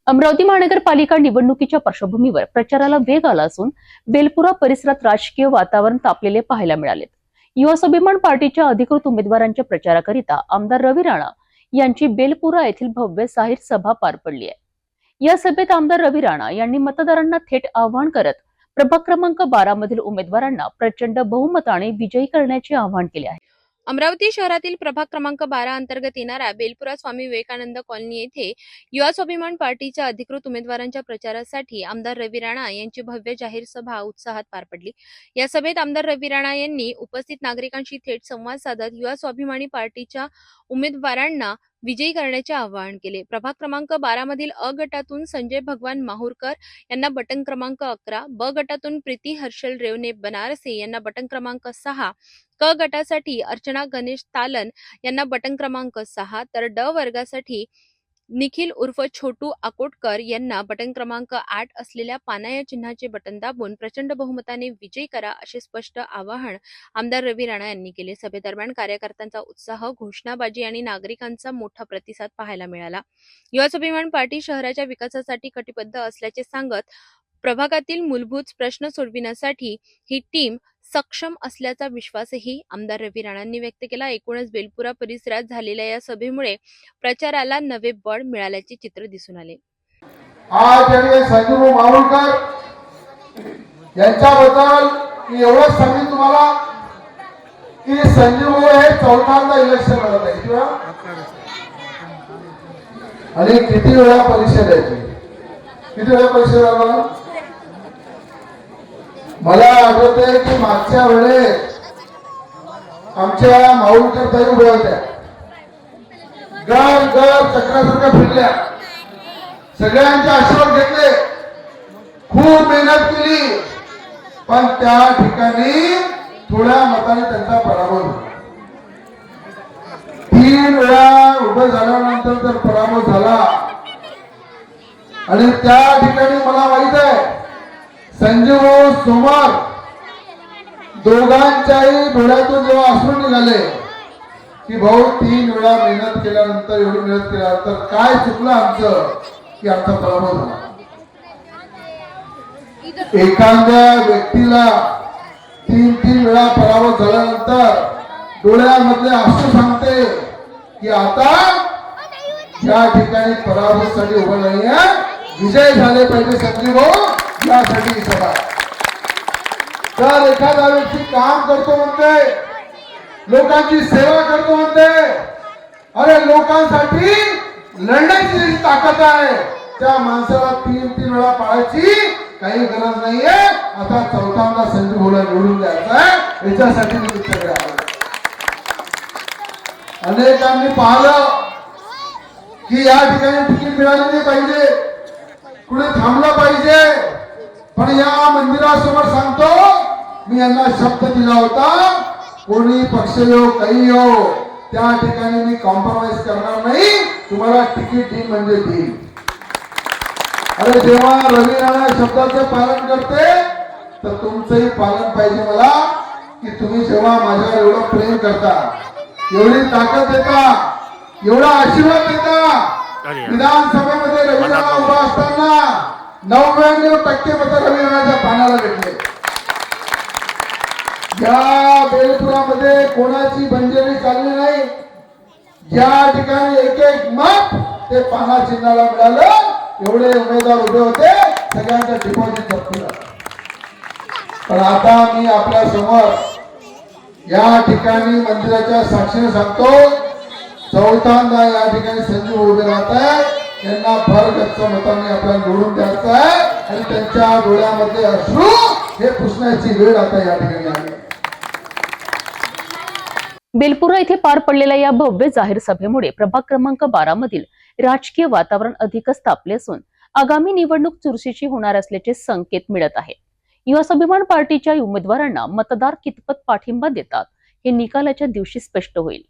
अमरावती महानगरपालिका निवडणुकीच्या पार्श्वभूमीवर प्रचाराला वेग आला असून बेलपुरा परिसरात राजकीय वातावरण तापलेले पाहायला मिळाले। युवा स्वाभिमान पार्टीच्या अधिकृत उमेदवारांच्या प्रचाराकरिता आमदार रवी राणा यांची बेलपुरा येथील भव्य जाहीर सभा पार पडली आहे। या सभेत आमदार रवी राणा यांनी मतदारांना थेट आवाहन करत प्रभाग क्रमांक 12 मधील उमेदवारांना प्रचंड बहुमताने विजयी करण्याचे आवाहन केले आहे। अमरावती शहरातील प्रभाग क्रमांक 12 अंतर्गत येणाऱ्या बेलपुरा स्वामी विवेकानंद कॉलनी येथे युवा स्वाभिमान पार्टीच्या अधिकृत उमेदवारांच्या प्रचारासाठी आमदार रवी राणा यांची भव्य जाहीर सभा उत्साहात पार पडली। या सभेत आमदार रवी राणा यांनी उपस्थित नागरिकांशी थेट संवाद साधत युवा स्वाभिमानी पार्टीच्या उमेदवारांना विजयी करण्याचे आवाहन केले। प्रभाग क्रमांक 12 मधील अ गटातून संजय भगवान माहुरकर यांना बटन क्रमांक 11, ब गटातून प्रीती हर्षल रेवने बनारसे यांना बटन क्रमांक 6, क गटासाठी अर्चना गणेश तालन यांना बटन क्रमांक 6, तर ड वर्गासाठी निखिल उर्फ छोटू अकोटकर यांना बटन क्रमांक 8 असलेल्या पाना या चिन्हाचे बटन दाबून प्रचंड बहुमताने विजयी करा असे स्पष्ट आवाहन आमदार रवी राणा यांनी केले। सभेदरम्यान कार्यकर्त्यांचा उत्साह, घोषणाबाजी आणि नागरिकांचा मोठा प्रतिसाद पाहायला मिळाला। युवा स्वाभिमान पार्टी शहराच्या विकासासाठी कटिबद्ध असल्याचे सांगत प्रभागातील मूलभूत प्रश्न सोडविण्यासाठी ही टीम सक्षम असल्याचा विश्वासही आमदार रवी राणांनी व्यक्त केला। एकूणच बेलपुरा परिसरात झालेल्या या सभेमुळे प्रचाराला नवे बळ मिळाल्याचे चित्र दिसून आले। आज संजय माहुरकर यांच्याबद्दल मी एवढंच सांगेन तुम्हाला की संजय हे चौथ्यांदा इलेक्शन लढत आहे किंवा आणि किती वेळा परीक्षा द्यायची, किती वेळा परीक्षा द्यायला मला आठवतंय की मागच्या वेळेस आमच्या माहुरकर ताई उभ्या होत्या, घर घर चक्रासारख्या फिरल्या, सगळ्यांचे आशीर्वाद घेतले, खूप मेहनत केली, पण त्या ठिकाणी थोड्या मताने त्यांचा पराभव झाला। 3 वेळा उभं झाल्यानंतर जर पराभव झाला आणि त्या ठिकाणी मला माहित आहे संजय सोमवार दोघांच्याही डोळ्यातून जेव्हा अश्रू निघाले की भाऊ 3 वेळा मेहनत केल्यानंतर, एवढी मेहनत केल्यानंतर काय चुकलं आमचं की आमचा पराभव झाला। एखाद्या व्यक्तीला 3 वेळा पराभव झाल्यानंतर डोळ्यामधले अश्रू सांगते की आता या ठिकाणी पराभवासाठी उभं नाहीये, विजय झाले पाहिजे संजय भाऊ, यासाठी सभा। तर एखादा व्यक्ती काम करतो म्हणते, लोकांची सेवा करतो म्हणते, अरे लोकांसाठी लढण्याची जी ताकद आहे त्या माणसाला 3 वेळा पाळायची काही गरज नाहीये। आता चौथ्यांदा संजय भाऊला निवडून द्यायचा आहे, याच्यासाठी मी तुमच्याकडे आलो। अनेकांनी पाहिलं की या ठिकाणी तिकीट मिळाली नाही पाहिजे, कुठे थांबलं पाहिजे, पण या मंदिरासमोर सांगतो मी यांना शब्द दिला होता, कोणी पक्ष येऊ काही येऊ त्या ठिकाणी मी कॉम्प्रोमाइज करणार नाही, तुम्हाला तिकीट देईन म्हणजे देईन। अरे जेव्हा रवी राणा शब्दाचं पालन करते तर तुमचंही पालन पाहिजे मला, की तुम्ही जेव्हा माझ्यावर एवढं प्रेम करता, एवढी ताकद देता, एवढा आशीर्वाद देता, विधानसभेमध्ये रवी राणा उभा असताना 99% मत रवी राणाच्या पानाला भेटले। या बेलपुरामध्ये कोणाची बंजेरी चालली नाही, ज्या ठिकाणी एक मत ते पाना चिन्हाला मिळालं, एवढे उमेदवार उभे होते, सगळ्यांचा डिपॉझिट जप्त झालं। पण आता मी आपल्या समोर या ठिकाणी मंदिराच्या साक्षीने सांगतो, चौथ्यांदा या ठिकाणी संजय उभे राहत आहे, त्यांना भरगच्च मतांनी आपल्याला निवडून द्यायचं आहे आणि त्यांच्या डोळ्यामध्ये अश्रू हे पुसण्याची वेळ आता या ठिकाणी आली। बेलपुरा येथे पार पडलेल्या या भव्य जाहीर सभेमुळे प्रभाग क्रमांक 12 मधील राजकीय वातावरण अधिकच तापले असून आगामी निवडणूक चुरशीची होणार असल्याचे संकेत मिळत आहेत। युवा स्वाभिमान पार्टीच्या उमेदवारांना मतदार कितपत पाठिंबा देतात हे निकालाच्या दिवशी स्पष्ट होईल।